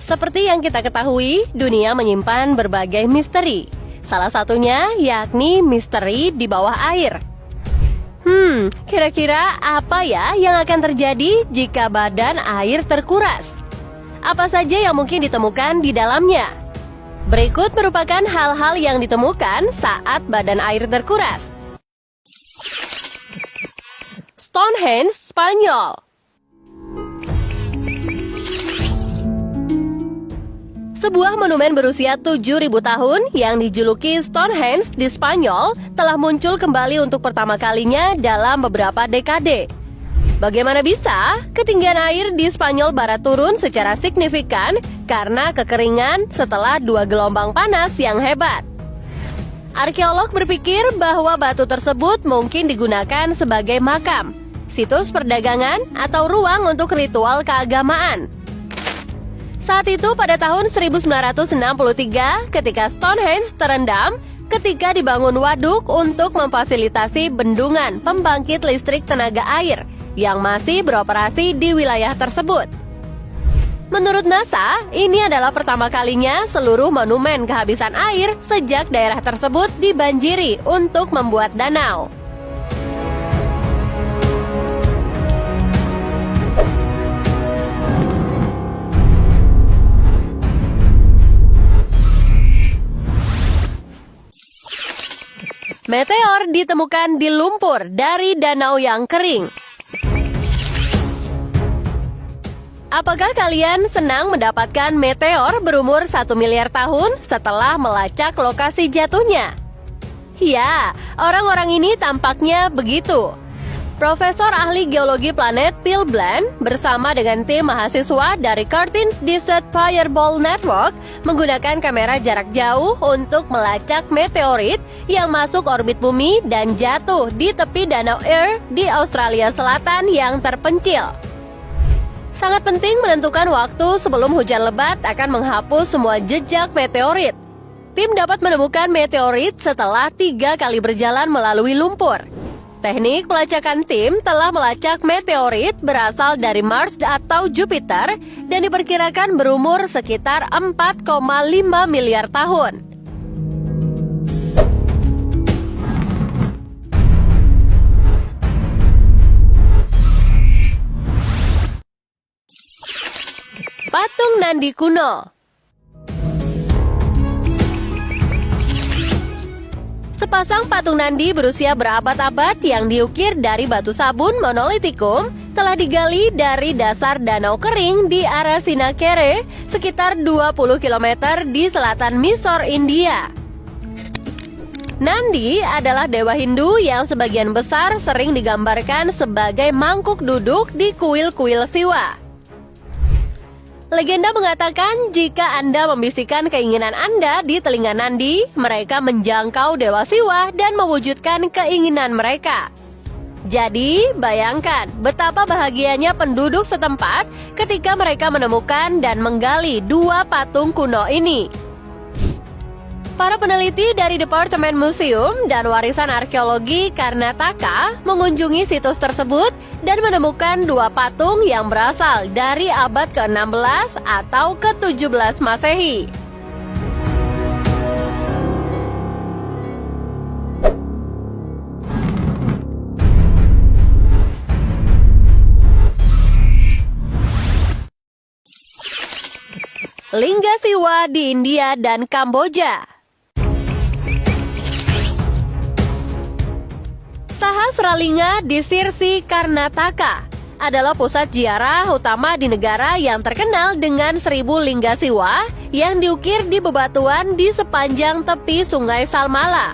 Seperti yang kita ketahui, dunia menyimpan berbagai misteri. Salah satunya yakni misteri di bawah air. Kira-kira apa ya yang akan terjadi jika badan air terkuras? Apa saja yang mungkin ditemukan di dalamnya? Berikut merupakan hal-hal yang ditemukan saat badan air terkuras. Stonehenge, Spanyol. Sebuah monumen berusia 7.000 tahun yang dijuluki Stonehenge di Spanyol telah muncul kembali untuk pertama kalinya dalam beberapa dekade. Bagaimana bisa? Ketinggian air di Spanyol Barat turun secara signifikan karena kekeringan setelah 2 gelombang panas yang hebat. Arkeolog berpikir bahwa batu tersebut mungkin digunakan sebagai makam, situs perdagangan, atau ruang untuk ritual keagamaan. Saat itu pada tahun 1963 ketika Stonehenge terendam ketika dibangun waduk untuk memfasilitasi bendungan pembangkit listrik tenaga air yang masih beroperasi di wilayah tersebut. Menurut NASA, ini adalah pertama kalinya seluruh monumen kehabisan air sejak daerah tersebut dibanjiri untuk membuat danau. Meteor ditemukan di lumpur dari danau yang kering. Apakah kalian senang mendapatkan meteor berumur 1 miliar tahun setelah melacak lokasi jatuhnya? Ya, orang-orang ini tampaknya begitu. Profesor ahli geologi planet Phil Bland bersama dengan tim mahasiswa dari Curtin's Desert Fireball Network menggunakan kamera jarak jauh untuk melacak meteorit yang masuk orbit bumi dan jatuh di tepi Danau Erie di Australia Selatan yang terpencil. Sangat penting menentukan waktu sebelum hujan lebat akan menghapus semua jejak meteorit. Tim dapat menemukan meteorit setelah 3 kali berjalan melalui lumpur. Teknik pelacakan tim telah melacak meteorit berasal dari Mars atau Jupiter dan diperkirakan berumur sekitar 4,5 miliar tahun. Patung Nandi kuno. Sepasang patung Nandi berusia berabad-abad yang diukir dari batu sabun monolitikum telah digali dari dasar danau kering di Arasinakere, sekitar 20 km di selatan Mysore, India. Nandi adalah dewa Hindu yang sebagian besar sering digambarkan sebagai mangkuk duduk di kuil-kuil Siwa. Legenda mengatakan jika Anda membisikkan keinginan Anda di telinga Nandi, mereka menjangkau Dewa Siwa dan mewujudkan keinginan mereka. Jadi, bayangkan betapa bahagianya penduduk setempat ketika mereka menemukan dan menggali 2 patung kuno ini. Para peneliti dari Departemen Museum dan Warisan Arkeologi Karnataka mengunjungi situs tersebut dan menemukan 2 patung yang berasal dari abad ke-16 atau ke-17 Masehi. Lingga Siwa di India dan Kamboja. Sahasralinga di Sirsi, Karnataka adalah pusat ziarah utama di negara yang terkenal dengan 1000 lingga siwa yang diukir di bebatuan di sepanjang tepi Sungai Salmala.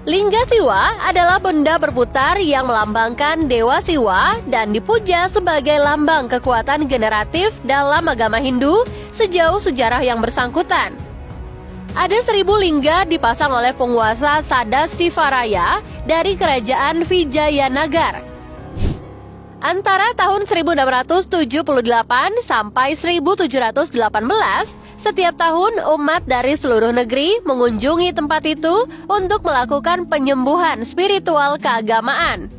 Lingga siwa adalah benda berputar yang melambangkan Dewa Siwa dan dipuja sebagai lambang kekuatan generatif dalam agama Hindu sejauh sejarah yang bersangkutan. Ada 1000 lingga dipasang oleh penguasa Sada Sivaraya dari kerajaan Vijayanagar. Antara tahun 1678 sampai 1718, setiap tahun umat dari seluruh negeri mengunjungi tempat itu untuk melakukan penyembuhan spiritual keagamaan.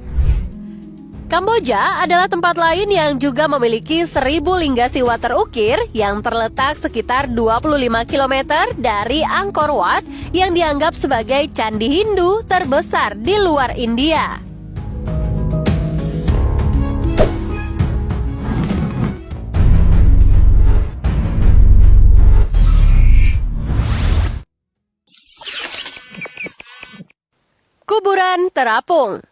Kamboja adalah tempat lain yang juga memiliki 1000 linggasiwa terukir yang terletak sekitar 25 km dari Angkor Wat yang dianggap sebagai candi Hindu terbesar di luar India. Kuburan terapung.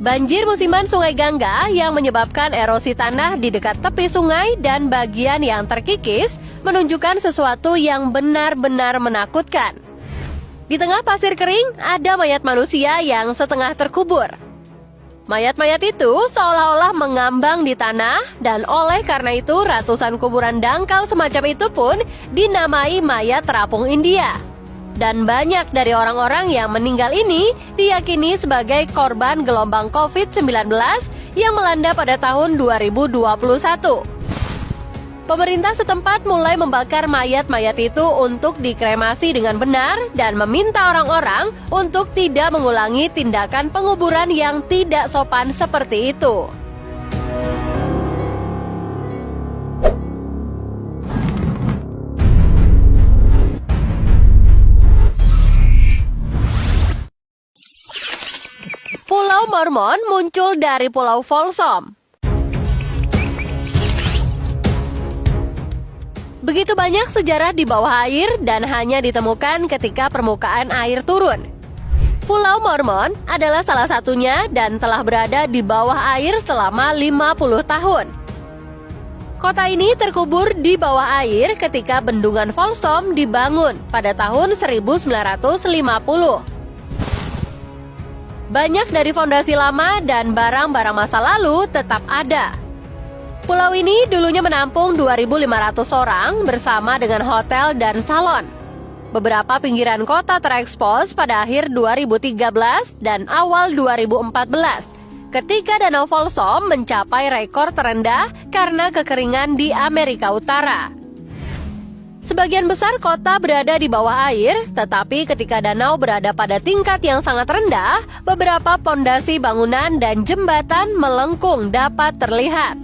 Banjir musiman Sungai Gangga yang menyebabkan erosi tanah di dekat tepi sungai dan bagian yang terkikis menunjukkan sesuatu yang benar-benar menakutkan. Di tengah pasir kering ada mayat manusia yang setengah terkubur. Mayat-mayat itu seolah-olah mengambang di tanah dan oleh karena itu ratusan kuburan dangkal semacam itu pun dinamai mayat terapung India. Dan banyak dari orang-orang yang meninggal ini diyakini sebagai korban gelombang COVID-19 yang melanda pada tahun 2021. Pemerintah setempat mulai membakar mayat-mayat itu untuk dikremasi dengan benar dan meminta orang-orang untuk tidak mengulangi tindakan penguburan yang tidak sopan seperti itu. Pulau Mormon muncul dari Pulau Folsom. Begitu banyak sejarah di bawah air dan hanya ditemukan ketika permukaan air turun. Pulau Mormon adalah salah satunya dan telah berada di bawah air selama 50 tahun. Kota ini terkubur di bawah air ketika bendungan Folsom dibangun pada tahun 1950. Banyak dari fondasi lama dan barang-barang masa lalu tetap ada. Pulau ini dulunya menampung 2.500 orang bersama dengan hotel dan salon. Beberapa pinggiran kota terekspos pada akhir 2013 dan awal 2014, ketika Danau Folsom mencapai rekor terendah karena kekeringan di Amerika Utara. Sebagian besar kota berada di bawah air, tetapi ketika danau berada pada tingkat yang sangat rendah, beberapa pondasi bangunan dan jembatan melengkung dapat terlihat.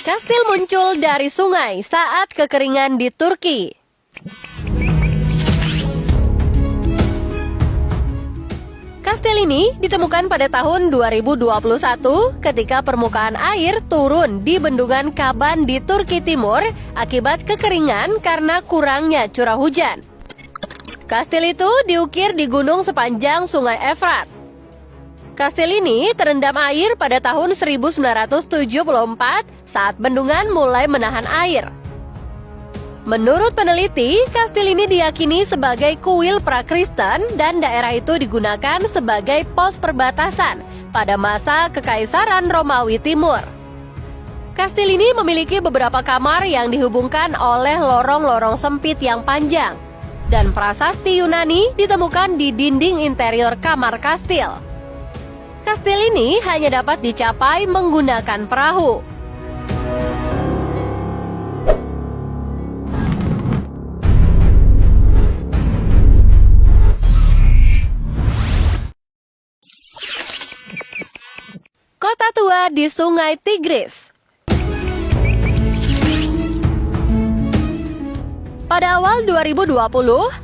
Kastil muncul dari sungai saat kekeringan di Turki. Kastil ini ditemukan pada tahun 2021 ketika permukaan air turun di bendungan Kaban di Turki Timur akibat kekeringan karena kurangnya curah hujan. Kastil itu diukir di gunung sepanjang Sungai Efrat. Kastil ini terendam air pada tahun 1974 saat bendungan mulai menahan air. Menurut peneliti, kastil ini diyakini sebagai kuil pra-Kristen dan daerah itu digunakan sebagai pos perbatasan pada masa Kekaisaran Romawi Timur. Kastil ini memiliki beberapa kamar yang dihubungkan oleh lorong-lorong sempit yang panjang, dan prasasti Yunani ditemukan di dinding interior kamar kastil. Kastil ini hanya dapat dicapai menggunakan perahu. Kota tua di Sungai Tigris. Pada awal 2020,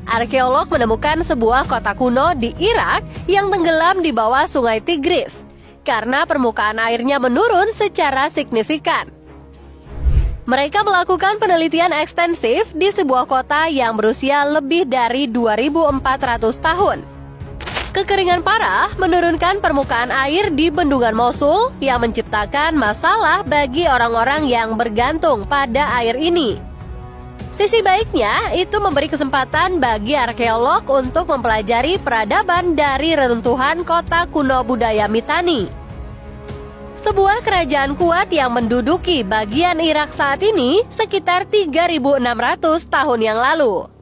arkeolog menemukan sebuah kota kuno di Irak yang tenggelam di bawah Sungai Tigris karena permukaan airnya menurun secara signifikan. Mereka melakukan penelitian ekstensif di sebuah kota yang berusia lebih dari 2.400 tahun. Kekeringan parah menurunkan permukaan air di bendungan Mosul yang menciptakan masalah bagi orang-orang yang bergantung pada air ini. Sisi baiknya, itu memberi kesempatan bagi arkeolog untuk mempelajari peradaban dari reruntuhan kota kuno budaya Mitanni. Sebuah kerajaan kuat yang menduduki bagian Irak saat ini sekitar 3.600 tahun yang lalu.